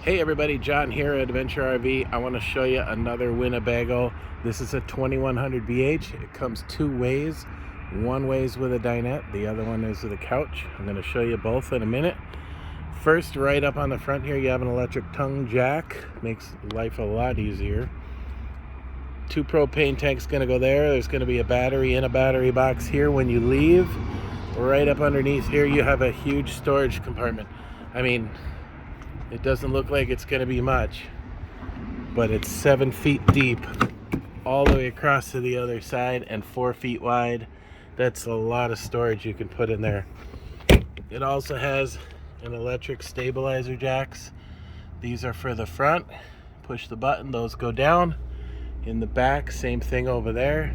Hey everybody, John here at Adventure RV. I want to show you another Winnebago. This is a 2100 BH. It comes two ways. One way is with a dinette, the other one is with a couch. I'm going to show you both in a minute. First, right up on the front here, you have an electric tongue jack. Makes life a lot easier. Two propane tanks going to go there. There's going to be a battery in a battery box here when you leave. Right up underneath here, you have a huge storage compartment. I mean, it doesn't look like it's going to be much, but it's 7 feet deep all the way across to the other side and 4 feet wide. That's a lot of storage you can put in there. It also has an electric stabilizer jacks. These are for the front. Push the button, those go down. In the back, same thing over there.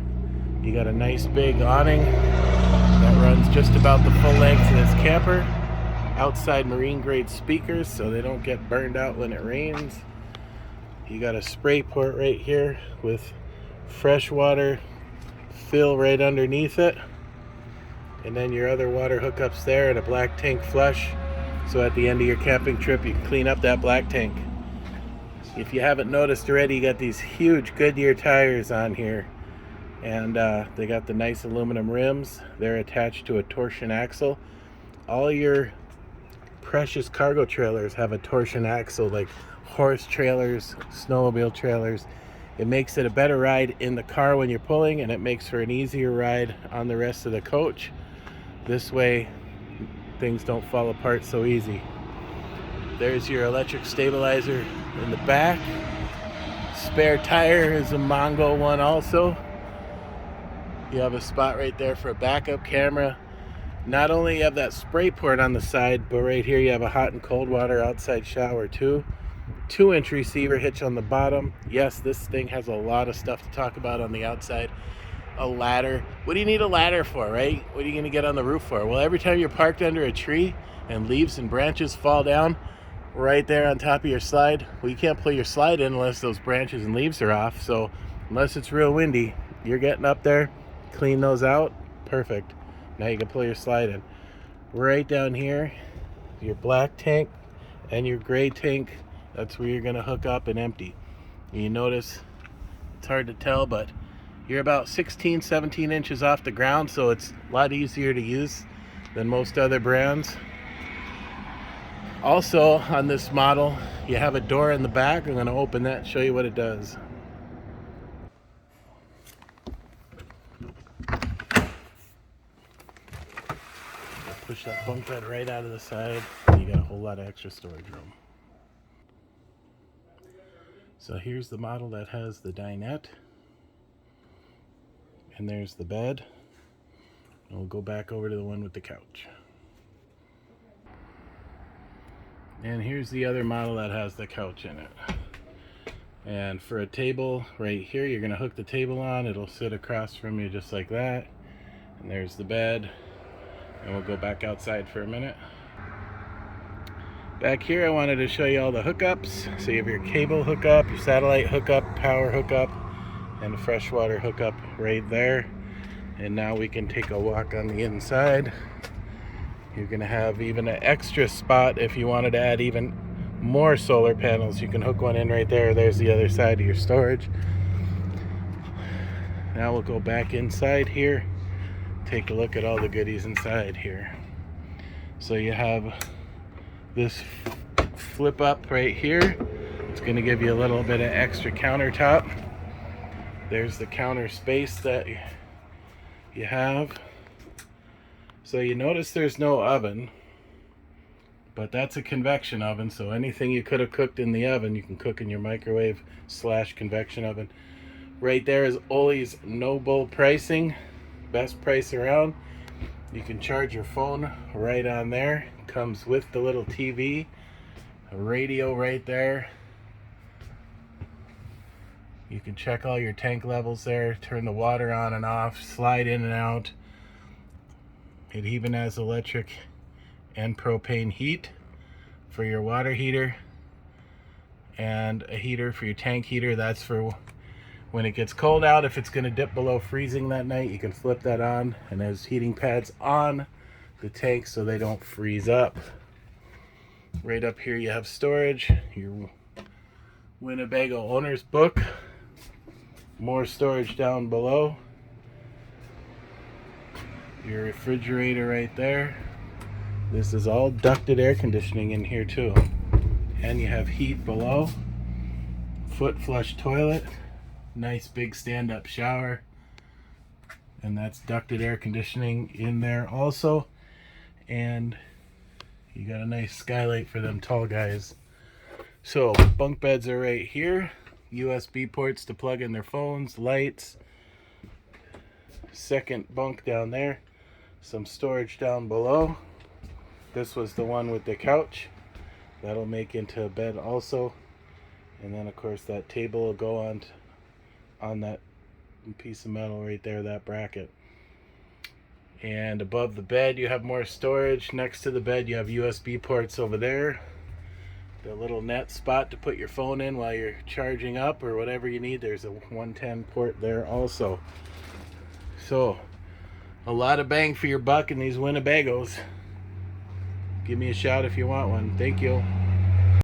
You got a nice big awning that runs just about the full length of this camper. Outside marine grade speakers so they don't get burned out when it rains. You got a spray port right here with fresh water fill right underneath it, and then your other water hookups there and a black tank flush, so at the end of your camping trip you can clean up that black tank. If you haven't noticed already, you got these huge Goodyear tires on here, and they got the nice aluminum rims. They're attached to a torsion axle. All your precious cargo trailers have a torsion axle, like horse trailers, snowmobile trailers. It makes it a better ride in the car when you're pulling, and it makes for an easier ride on the rest of the coach. This way things don't fall apart so easy. There's your electric stabilizer in the back. Spare tire is a Mongo one also. You have a spot right there for a backup camera. Not only you have that spray port on the side, but right here you have a hot and cold water outside shower too. 2-inch receiver hitch on the bottom. Yes, this thing has a lot of stuff to talk about on the outside. A ladder. What do you need a ladder for, right? What are you going to get on the roof for? Well, every time you're parked under a tree and leaves and branches fall down right there on top of your slide, well, you can't pull your slide in unless those branches and leaves are off. So unless it's real windy, you're getting up there, clean those out, perfect. Now you can pull your slide in. Right down here, your black tank and your gray tank, that's where you're gonna hook up and empty. And you notice, it's hard to tell, but you're about 16, 17 inches off the ground, so it's a lot easier to use than most other brands. Also, on this model, you have a door in the back. I'm gonna open that and show you what it does. Push that bunk bed right out of the side, and you got a whole lot of extra storage room. So here's the model that has the dinette, and there's the bed, and we'll go back over to the one with the couch. And here's the other model that has the couch in it. And for a table right here, you're gonna hook the table on. It'll sit across from you just like that. And there's the bed. And we'll go back outside for a minute. Back here I wanted to show you all the hookups. So you have your cable hookup, your satellite hookup, power hookup, and a freshwater hookup right there. And now we can take a walk on the inside. You're gonna have even an extra spot if you wanted to add even more solar panels. You can hook one in right there. There's the other side of your storage. Now we'll go back inside here. Take a look at all the goodies inside here. So you have this flip up right here. It's going to give you a little bit of extra countertop. There's the counter space that you have. So you notice there's no oven, but that's a convection oven, so anything you could have cooked in the oven you can cook in your microwave / convection oven. Right there is Ollie's no bull pricing. Best price around. You can charge your phone right on there. Comes with the little TV, a radio right there. You can check all your tank levels there, turn the water on and off, slide in and out. It even has electric and propane heat for your water heater, and a heater for your tank heater. That's for when it gets cold out. If it's going to dip below freezing that night, you can flip that on, and there's heating pads on the tank so they don't freeze up. Right up here you have storage, your Winnebago owner's book, more storage down below, your refrigerator right there. This is all ducted air conditioning in here too. And you have heat below, foot flush toilet, nice big stand-up shower, and that's ducted air conditioning in there also. And you got a nice skylight for them tall guys. So bunk beds are right here, USB ports to plug in their phones, lights, second bunk down there, some storage down below. This was the one with the couch. That'll make into a bed also. And then of course that table will go on that piece of metal right there, that bracket. And above the bed you have more storage. Next to the bed you have USB ports over there. The little net spot to put your phone in while you're charging up or whatever you need. There's a 110 port there also. So a lot of bang for your buck in these Winnebagos. Give me a shout if you want one. Thank you.